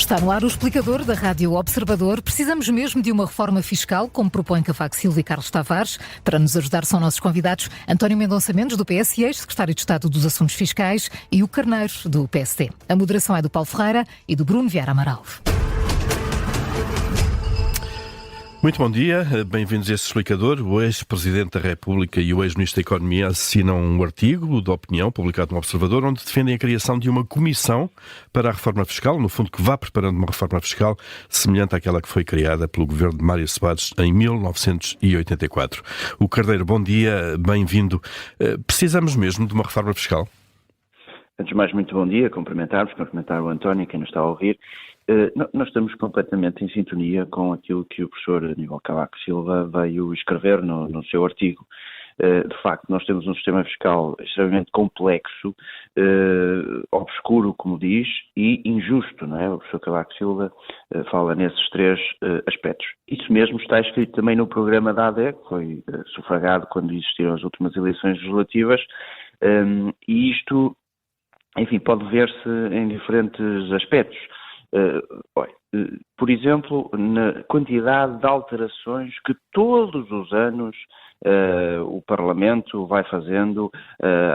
Está no ar o explicador da Rádio Observador. Precisamos mesmo de uma reforma fiscal, como propõe Cavaco Silva e Carlos Tavares. Para nos ajudar são nossos convidados António Mendonça Mendes, do PS, ex-secretário de Estado dos Assuntos Fiscais, e o Carneiro, do PSD. A moderação é do Paulo Ferreira e do Bruno Vieira Amaral. Muito bom dia, bem-vindos a este explicador. O ex-presidente da República e o ex-ministro da Economia assinam um artigo de opinião publicado no Observador onde defendem a criação de uma comissão para a reforma fiscal, no fundo que vá preparando uma reforma fiscal semelhante àquela que foi criada pelo governo de Mário Soares em 1984. O Carneiro, bom dia, bem-vindo. Precisamos mesmo de uma reforma fiscal? Antes de mais, muito bom dia, cumprimentar o António, quem nos está a ouvir. Nós estamos completamente em sintonia com aquilo que o professor Aníbal Cavaco Silva veio escrever no seu artigo. De facto, nós temos um sistema fiscal extremamente complexo, obscuro, como diz, e injusto, não é? O professor Cavaco Silva fala nesses três aspectos. Isso mesmo está escrito também no programa da AD, que foi sufragado quando existiram as últimas eleições legislativas, e isto, enfim, pode ver-se em diferentes aspectos. Por exemplo, na quantidade de alterações que todos os anos o Parlamento vai fazendo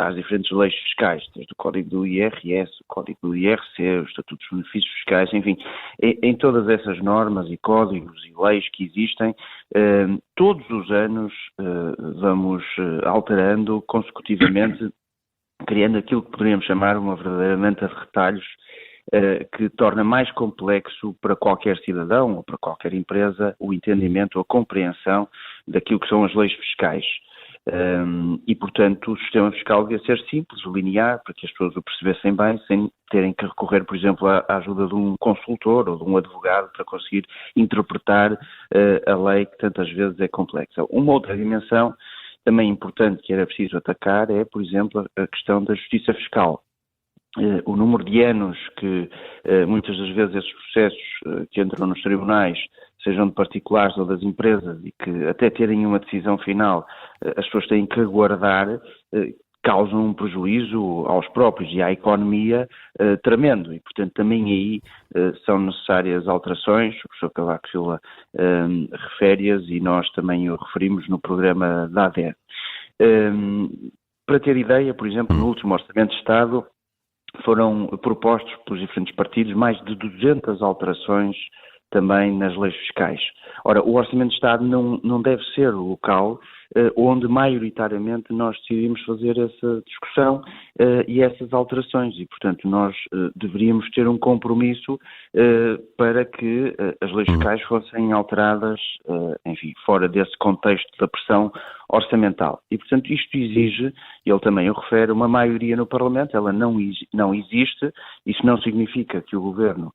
às diferentes leis fiscais, desde o Código do IRS, o Código do IRC, o Estatuto dos Benefícios Fiscais, enfim, em todas essas normas e códigos e leis que existem, todos os anos vamos alterando consecutivamente, criando aquilo que poderíamos chamar uma verdadeiramente de retalhos, que torna mais complexo para qualquer cidadão ou para qualquer empresa o entendimento ou a compreensão daquilo que são as leis fiscais. E, portanto, o sistema fiscal devia ser simples, linear, para que as pessoas o percebessem bem, sem terem que recorrer, por exemplo, à ajuda de um consultor ou de um advogado para conseguir interpretar a lei que tantas vezes é complexa. Uma outra dimensão também importante que era preciso atacar é, por exemplo, a questão da justiça fiscal. O número de anos que muitas das vezes esses processos que entram nos tribunais, sejam de particulares ou das empresas, e que até terem uma decisão final, as pessoas têm que aguardar, causam um prejuízo aos próprios e à economia tremendo. E, portanto, também aí são necessárias alterações. O professor Cavaco Silva refere-as e nós também o referimos no programa da ADER. Para ter ideia, por exemplo, no último Orçamento de Estado, foram propostos pelos diferentes partidos mais de 200 alterações também nas leis fiscais. Ora, o Orçamento de Estado não deve ser o local onde maioritariamente nós decidimos fazer essa discussão e essas alterações e, portanto, nós deveríamos ter um compromisso para que as leis fiscais fossem alteradas, enfim, fora desse contexto da pressão orçamental. E, portanto, isto exige, ele também o refere, uma maioria no Parlamento. Ela não existe. Isso não significa que o Governo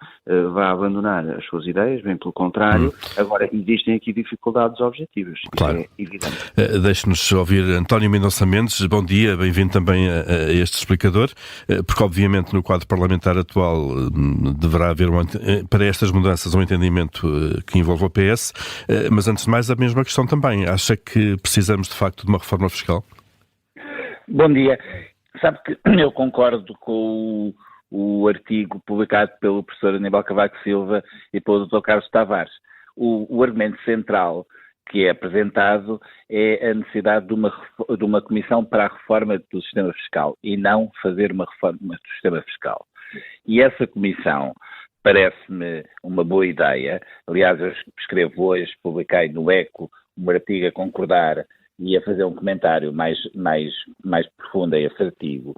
vá abandonar as suas ideias, bem pelo contrário. Agora, existem aqui dificuldades objetivas. Claro. Isso é evidente. Deixe-nos ouvir António Mendonça Mendes. Bom dia, bem-vindo também a este explicador, porque obviamente no quadro parlamentar atual deverá haver, para estas mudanças, um entendimento que envolva o PS, mas antes de mais a mesma questão também. Acha que precisamos de facto de uma reforma fiscal? Bom dia. Sabe que eu concordo com o artigo publicado pelo professor Aníbal Cavaco Silva e pelo Dr. Carlos Tavares. O argumento central que é apresentado é a necessidade de uma comissão para a reforma do sistema fiscal e não fazer uma reforma do sistema fiscal. E essa comissão parece-me uma boa ideia. Aliás, eu escrevo hoje, publiquei no ECO um artigo a concordar e a fazer um comentário mais profundo e assertivo.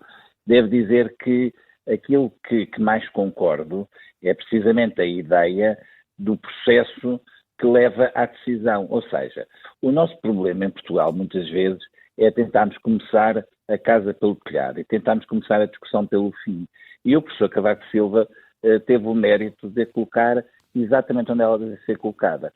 Devo dizer que aquilo que mais concordo é precisamente a ideia do processo que leva à decisão. Ou seja, o nosso problema em Portugal, muitas vezes, é tentarmos começar a casa pelo telhado e tentarmos começar a discussão pelo fim. E o professor Cavaco Silva teve o mérito de colocar exatamente onde ela deve ser colocada.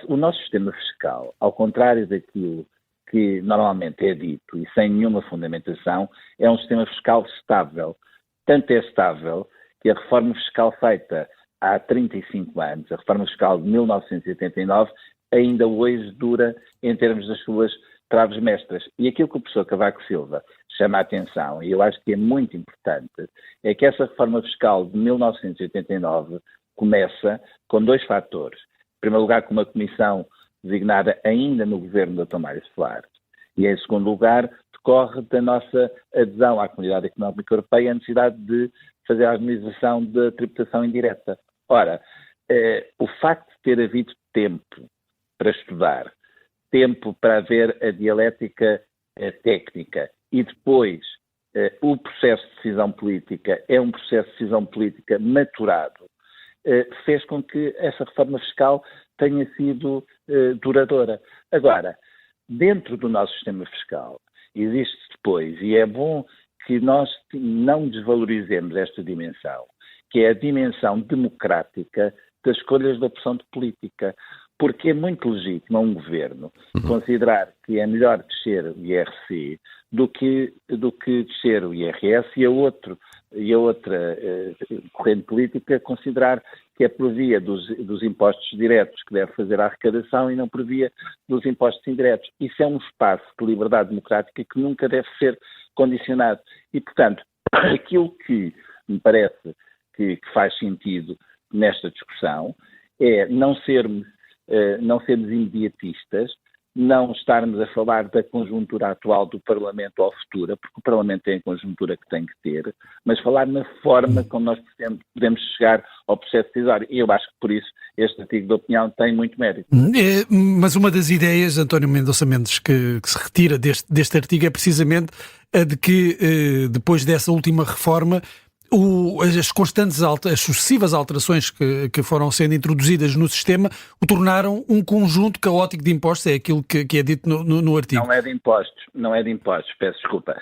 O nosso sistema fiscal, ao contrário daquilo que normalmente é dito e sem nenhuma fundamentação, é um sistema fiscal estável. Tanto é estável que a reforma fiscal feita há 35 anos, a reforma fiscal de 1989, ainda hoje dura em termos das suas traves mestras. E aquilo que o professor Cavaco Silva chama a atenção, e eu acho que é muito importante, é que essa reforma fiscal de 1989 começa com 2 fatores. Em primeiro lugar, com uma comissão designada ainda no governo da Dr. Mário Soares. E, em segundo lugar, decorre da nossa adesão à Comunidade Económica Europeia a necessidade de fazer a harmonização da tributação indireta. Ora, o facto de ter havido tempo para estudar, tempo para haver a dialética técnica e depois o processo de decisão política é um processo de decisão política maturado, fez com que essa reforma fiscal tenha sido duradoura. Agora, dentro do nosso sistema fiscal, existe depois, e é bom que nós não desvalorizemos esta dimensão, que é a dimensão democrática das escolhas da opção de política, porque é muito legítimo a um governo considerar que é melhor descer o IRC do que descer o IRS e a outra corrente política considerar que é por via dos impostos diretos que deve fazer a arrecadação e não por via dos impostos indiretos. Isso é um espaço de liberdade democrática que nunca deve ser condicionado. E, portanto, aquilo que me parece que faz sentido nesta discussão é não sermos imediatistas, não estarmos a falar da conjuntura atual do Parlamento ao futuro, porque o Parlamento tem a conjuntura que tem que ter, mas falar na forma como nós podemos chegar ao processo decisório. E eu acho que por isso este artigo de opinião tem muito mérito. Mas uma das ideias, António Mendonça Mendes, que se retira deste artigo é precisamente a de que depois dessa última reforma as sucessivas alterações que foram sendo introduzidas no sistema o tornaram um conjunto caótico de impostos, é aquilo que é dito no artigo. Não é de impostos, peço desculpa.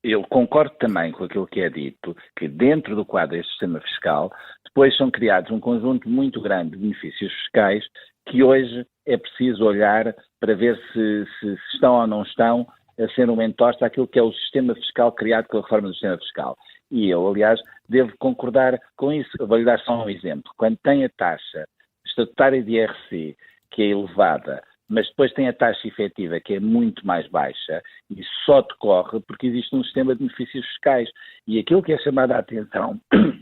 Eu concordo também com aquilo que é dito, que dentro do quadro deste sistema fiscal, depois são criados um conjunto muito grande de benefícios fiscais que hoje é preciso olhar para ver se estão ou não estão a ser um entorse àquilo que é o sistema fiscal criado pela reforma do sistema fiscal. E eu, aliás, devo concordar com isso. Eu vou-lhe dar só um exemplo. Quando tem a taxa estatutária de IRC, que é elevada, mas depois tem a taxa efetiva, que é muito mais baixa, isso só decorre porque existe um sistema de benefícios fiscais. E aquilo que é chamado a atenção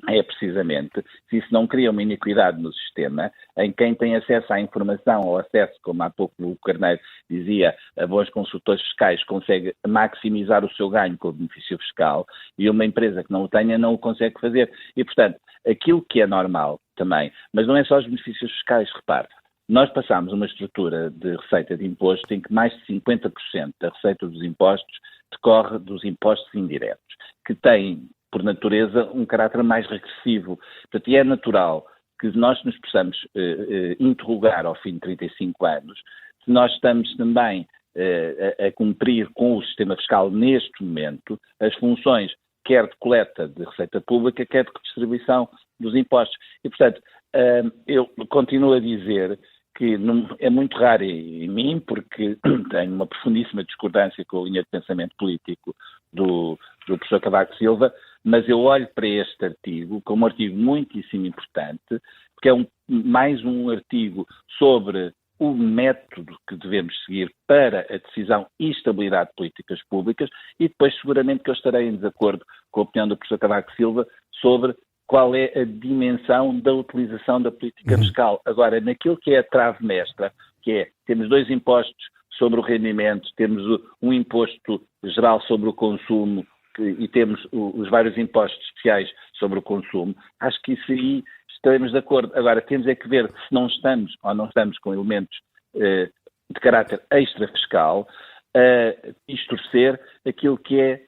é precisamente se isso não cria uma iniquidade no sistema, em quem tem acesso à informação ou acesso, como há pouco o Carneiro dizia, a bons consultores fiscais, consegue maximizar o seu ganho com o benefício fiscal, e uma empresa que não o tenha não o consegue fazer. E, portanto, aquilo que é normal também, mas não é só os benefícios fiscais, repare, nós passámos uma estrutura de receita de imposto em que mais de 50% da receita dos impostos decorre dos impostos indiretos, que têm, por natureza, um caráter mais regressivo. Portanto, e é natural que nós nos possamos interrogar ao fim de 35 anos se nós estamos também a cumprir com o sistema fiscal neste momento as funções quer de coleta de receita pública, quer de distribuição dos impostos. E, portanto, eu continuo a dizer que é muito raro em mim, porque tenho uma profundíssima discordância com a linha de pensamento político do professor Cavaco Silva, mas eu olho para este artigo como um artigo muitíssimo importante, porque é mais um artigo sobre o método que devemos seguir para a decisão e estabilidade de políticas públicas, e depois seguramente que eu estarei em desacordo com a opinião do professor Cavaco Silva sobre qual é a dimensão da utilização da política fiscal. Agora, naquilo que é a trave mestra, que é, temos 2 impostos sobre o rendimento, temos um imposto geral sobre o consumo e temos os vários impostos especiais sobre o consumo, acho que isso aí estaremos de acordo. Agora, temos é que ver se não estamos ou não estamos com elementos de caráter extra-fiscal a distorcer aquilo que é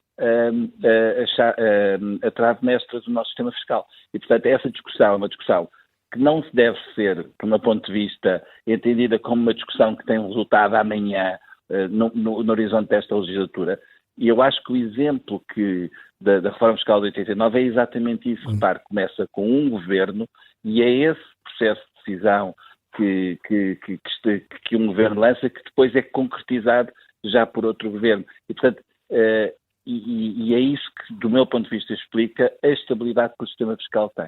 a trave mestra do nosso sistema fiscal. E, portanto, essa discussão é uma discussão que não se deve ser, do meu ponto de vista, entendida como uma discussão que tem um resultado amanhã no horizonte desta legislatura. E eu acho que o exemplo da reforma fiscal de 89 é exatamente isso. Repare, começa com um governo e é esse processo de decisão que um governo lança que depois é concretizado já por outro governo. E, portanto, e é isso que, do meu ponto de vista, explica a estabilidade que o sistema fiscal tem.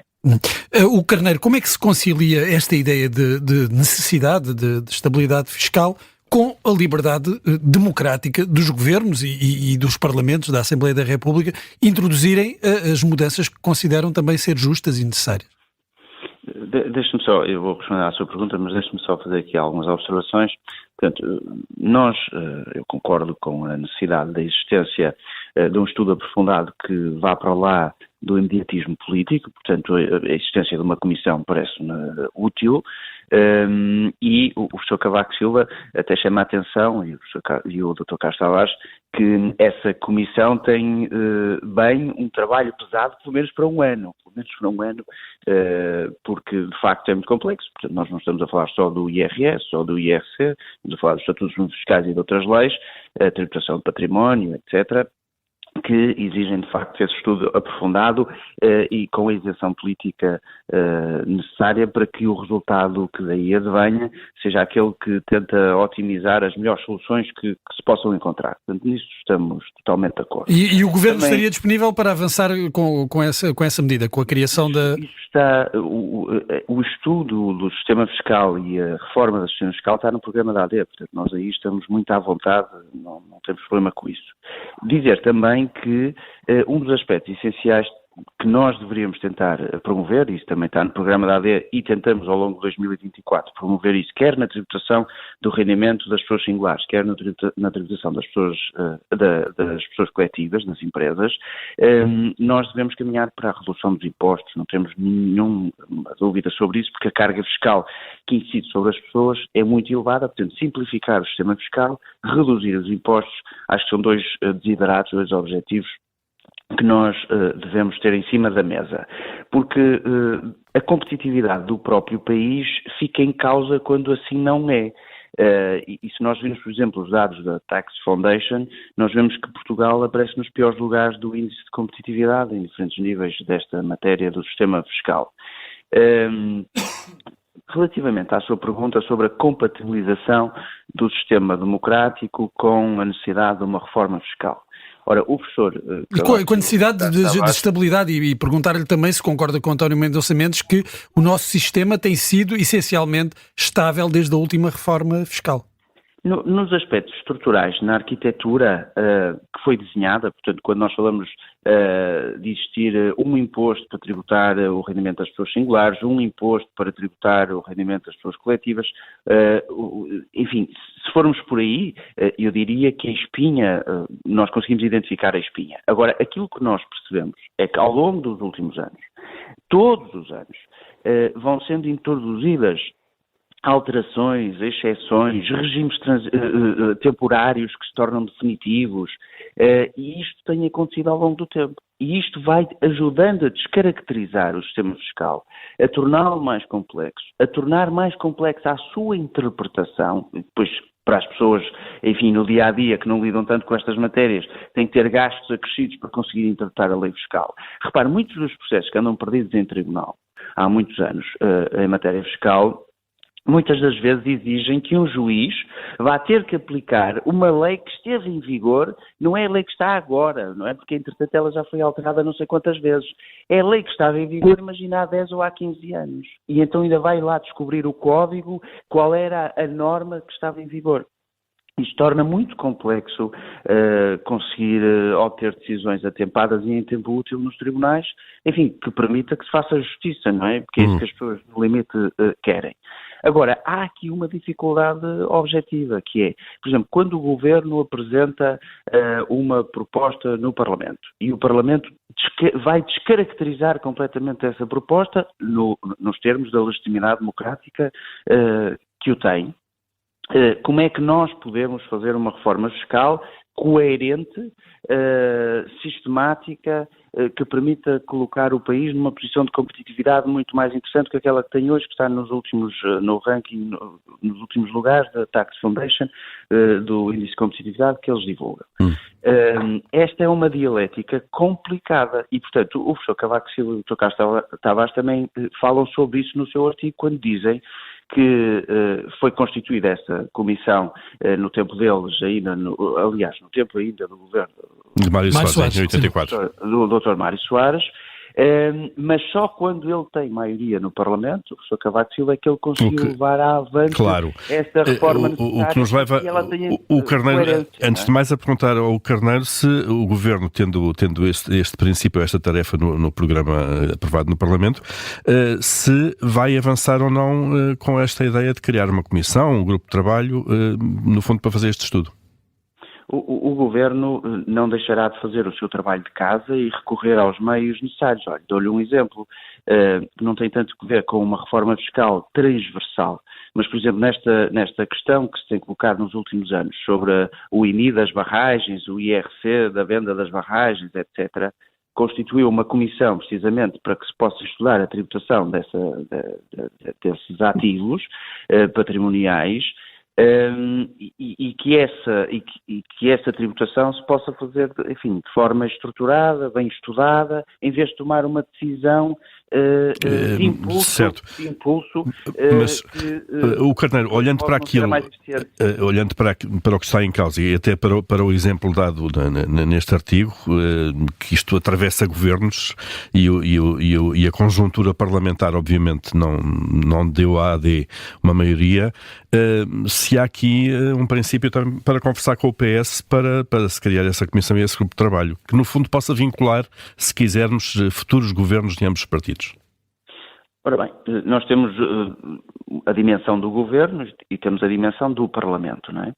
O Carneiro, como é que se concilia esta ideia de necessidade de estabilidade fiscal com a liberdade democrática dos governos e dos parlamentos da Assembleia da República introduzirem as mudanças que consideram também ser justas e necessárias? Deixe-me só, eu vou responder à sua pergunta, mas deixe-me só fazer aqui algumas observações. Portanto, eu concordo com a necessidade da existência de um estudo aprofundado que vá para lá do imediatismo político, portanto, a existência de uma comissão parece-me útil, e o professor Cavaco Silva até chama a atenção, e o Dr. Carlos Tavares, que essa comissão tem bem um trabalho pesado, pelo menos para um ano, porque de facto é muito complexo. Portanto, nós não estamos a falar só do IRS, só do IRC, estamos a falar dos estatutos fiscais e de outras leis, a tributação de património, etc., que exigem, de facto, esse estudo aprofundado e com a isenção política necessária para que o resultado que daí advenha seja aquele que tenta otimizar as melhores soluções que se possam encontrar. Portanto, nisso estamos totalmente de acordo. E o Governo estaria disponível para avançar com essa medida, com a criação da... O estudo do sistema fiscal e a reforma do sistema fiscal está no programa da AD, portanto, nós aí estamos muito à vontade, não temos problema com isso. Dizer também que um dos aspectos essenciais que nós deveríamos tentar promover, isso também está no programa da AD e tentamos ao longo de 2024 promover isso, quer na tributação do rendimento das pessoas singulares, quer na tributação das pessoas coletivas, nas empresas, nós devemos caminhar para a redução dos impostos, não temos nenhuma dúvida sobre isso, porque a carga fiscal que incide sobre as pessoas é muito elevada, portanto simplificar o sistema fiscal, reduzir os impostos, acho que são dois desiderados, dois objetivos que nós devemos ter em cima da mesa, porque a competitividade do próprio país fica em causa quando assim não é. E se nós virmos, por exemplo, os dados da Tax Foundation, nós vemos que Portugal aparece nos piores lugares do índice de competitividade em diferentes níveis desta matéria do sistema fiscal. Relativamente à sua pergunta sobre a compatibilização do sistema democrático com a necessidade de uma reforma fiscal. Ora, o professor... com a necessidade de estabilidade e perguntar-lhe também se concorda com António Mendonça Mendes que o nosso sistema tem sido essencialmente estável desde a última reforma fiscal. Nos aspectos estruturais, na arquitetura que foi desenhada, portanto, quando nós falamos de existir um imposto para tributar o rendimento das pessoas singulares, um imposto para tributar o rendimento das pessoas coletivas, enfim, se formos por aí, eu diria que a espinha, nós conseguimos identificar a espinha. Agora, aquilo que nós percebemos é que ao longo dos últimos anos, todos os anos, vão sendo introduzidas alterações, exceções, regimes temporários que se tornam definitivos, e isto tem acontecido ao longo do tempo. E isto vai ajudando a descaracterizar o sistema fiscal, a torná-lo mais complexo, a tornar mais complexa a sua interpretação, depois para as pessoas, enfim, no dia-a-dia que não lidam tanto com estas matérias, têm que ter gastos acrescidos para conseguir interpretar a lei fiscal. Repare, muitos dos processos que andam perdidos em tribunal há muitos anos em matéria fiscal, muitas das vezes exigem que um juiz vá ter que aplicar uma lei que esteve em vigor, não é a lei que está agora, não é? Porque, entretanto, ela já foi alterada não sei quantas vezes. É a lei que estava em vigor, imagina, há 10 ou há 15 anos. E então ainda vai lá descobrir o código, qual era a norma que estava em vigor. Isto torna muito complexo conseguir obter decisões atempadas e em tempo útil nos tribunais, enfim, que permita que se faça justiça, não é? Porque é isso que as pessoas, no limite, querem. Agora, há aqui uma dificuldade objetiva, que é, por exemplo, quando o Governo apresenta uma proposta no Parlamento e o Parlamento vai descaracterizar completamente essa proposta nos termos da legitimidade democrática que o tem, como é que nós podemos fazer uma reforma fiscal coerente, sistemática, que permita colocar o país numa posição de competitividade muito mais interessante que aquela que tem hoje, que está no ranking, nos últimos lugares da Tax Foundation, do índice de competitividade que eles divulgam. Esta é uma dialética complicada e, portanto, o professor Cavaco Silva e o Dr. Carlos Tavares também falam sobre isso no seu artigo quando dizem que foi constituída essa comissão no tempo deles, ainda no tempo ainda do governo de Mário Soares, em 84. Do Dr. Mário Soares, mas só quando ele tem maioria no Parlamento, o professor Cavaco Silva, é que ele conseguiu levar avante esta reforma necessária. O que nos leva, o Carneiro, antes de mais, a perguntar ao Carneiro se o Governo, tendo este princípio, esta tarefa no programa aprovado no Parlamento, se vai avançar ou não com esta ideia de criar uma comissão, um grupo de trabalho, no fundo, para fazer este estudo. O Governo não deixará de fazer o seu trabalho de casa e recorrer aos meios necessários. Olha, dou-lhe um exemplo, que não tem tanto a ver com uma reforma fiscal transversal, mas, por exemplo, nesta questão que se tem colocado nos últimos anos sobre o IMI das barragens, o IRC da venda das barragens, etc., constituiu uma comissão precisamente para que se possa estudar a tributação desses ativos patrimoniais, e que essa tributação se possa fazer, enfim, de forma estruturada, bem estudada, em vez de tomar uma decisão de impulso. Mas o Carneiro, olhando para aquilo, olhando para o que está em causa e até para o exemplo dado neste artigo, que isto atravessa governos e a conjuntura parlamentar, obviamente, não deu à AD uma maioria, se há aqui um princípio também para conversar com o PS para se criar essa comissão e esse grupo de trabalho, que no fundo possa vincular, se quisermos, futuros governos de ambos os partidos. Ora bem, nós temos a dimensão do Governo e temos a dimensão do Parlamento, não é?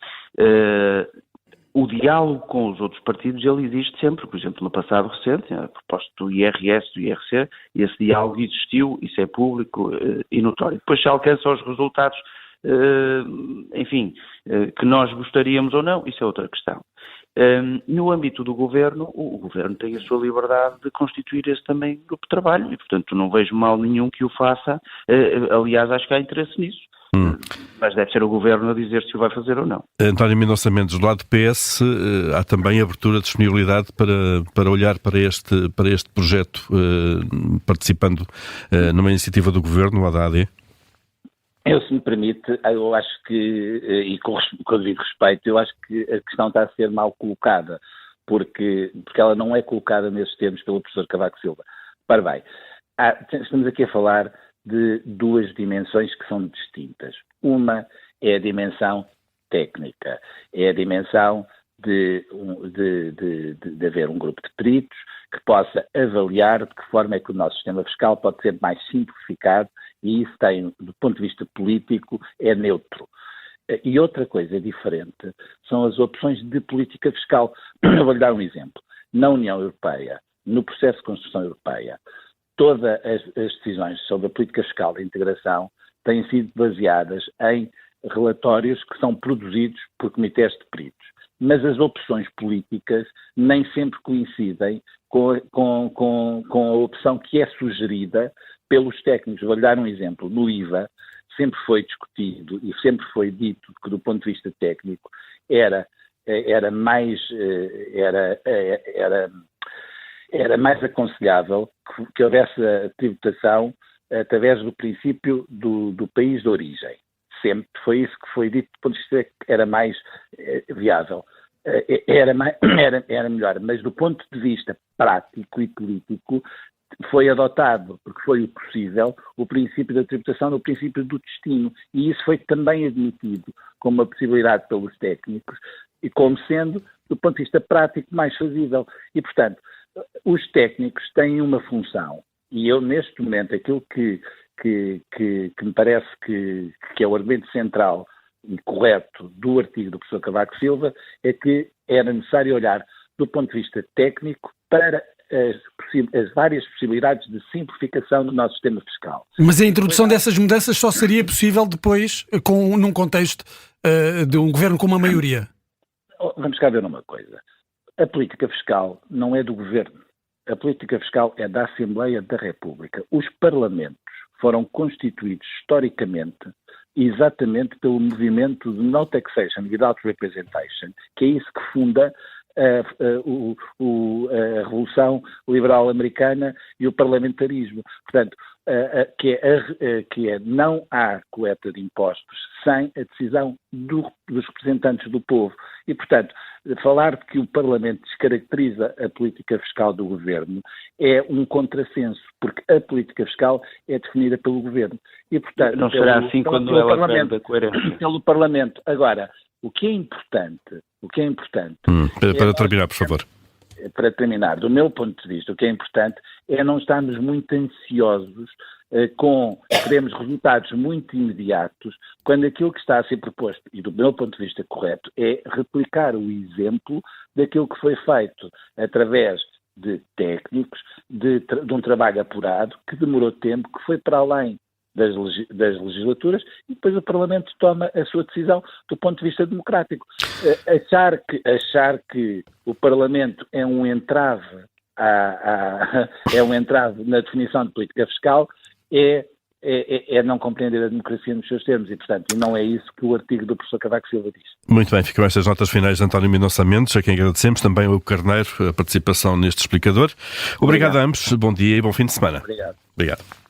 O diálogo com os outros partidos, ele existe sempre. Por exemplo, no passado recente, a proposta do IRS, do IRC, esse diálogo existiu, isso é público e notório. Depois se alcança os resultados, enfim, que nós gostaríamos ou não, isso é outra questão. No âmbito do Governo, o Governo tem a sua liberdade de constituir esse também grupo de trabalho e, portanto, não vejo mal nenhum que o faça. Aliás, acho que há interesse nisso. Mas deve ser o Governo a dizer se o vai fazer ou não. António Mendonça Mendes, do lado do PS, há também abertura de disponibilidade para olhar para este projeto, participando numa iniciativa do Governo, a da AD? Se me permite, eu acho que, e com o devido respeito, eu acho que a questão está a ser mal colocada, porque ela não é colocada nesses termos pelo professor Cavaco Silva. Para bem, estamos aqui a falar de duas dimensões que são distintas. Uma é a dimensão técnica, é a dimensão de haver um grupo de peritos que possa avaliar de que forma é que o nosso sistema fiscal pode ser mais simplificado, e isso tem, do ponto de vista político, é neutro. E outra coisa diferente são as opções de política fiscal. Eu vou-lhe dar um exemplo. Na União Europeia, no processo de construção europeia, todas as decisões sobre a política fiscal de integração têm sido baseadas em relatórios que são produzidos por comitês de peritos. Mas as opções políticas nem sempre coincidem com a opção que é sugerida pelos técnicos. Vou-lhe dar um exemplo. No IVA, sempre foi discutido e sempre foi dito que, do ponto de vista técnico, era mais aconselhável que houvesse a tributação através do princípio do país de origem. Sempre foi isso que foi dito, do ponto de vista que era mais viável. Era melhor, mas do ponto de vista prático e político foi adotado, porque foi possível, o princípio da tributação no princípio do destino, e isso foi também admitido como uma possibilidade pelos técnicos e como sendo, do ponto de vista prático, mais fazível. E, portanto, os técnicos têm uma função, e eu, neste momento, aquilo que me parece que é o argumento central e correto do artigo do professor Cavaco Silva, é que era necessário olhar do ponto de vista técnico para as várias possibilidades de simplificação do nosso sistema fiscal. Mas a introdução dessas mudanças só seria possível depois, num contexto de um governo com uma maioria? Vamos cá ver uma coisa. A política fiscal não é do governo. A política fiscal é da Assembleia da República. Os parlamentos foram constituídos historicamente exatamente pelo movimento de No Taxation Without Representation, que é isso que funda a Revolução Liberal Americana e o parlamentarismo. Portanto, que é não há coleta de impostos sem a decisão dos representantes do povo. E, portanto, falar de que o Parlamento descaracteriza a política fiscal do Governo é um contrassenso, porque a política fiscal é definida pelo Governo. E, portanto, não será assim quando ela perde a coerência. Pelo Parlamento. Agora, o que é importante... Para terminar, por favor. Para terminar, do meu ponto de vista, o que é importante é não estarmos muito ansiosos queremos resultados muito imediatos, quando aquilo que está a ser proposto, e do meu ponto de vista correto, é replicar o exemplo daquilo que foi feito através de técnicos, de um trabalho apurado, que demorou tempo, que foi para além das legislaturas, e depois o Parlamento toma a sua decisão do ponto de vista democrático. Achar que o Parlamento é um entrave na definição de política fiscal é não compreender a democracia nos seus termos e, portanto, não é isso que o artigo do professor Cavaco Silva diz. Muito bem, ficam estas notas finais de António Mendonça Mendes, a quem agradecemos, também ao Carneiro, a participação neste explicador. Obrigado a ambos, bom dia e bom fim de semana. Obrigado.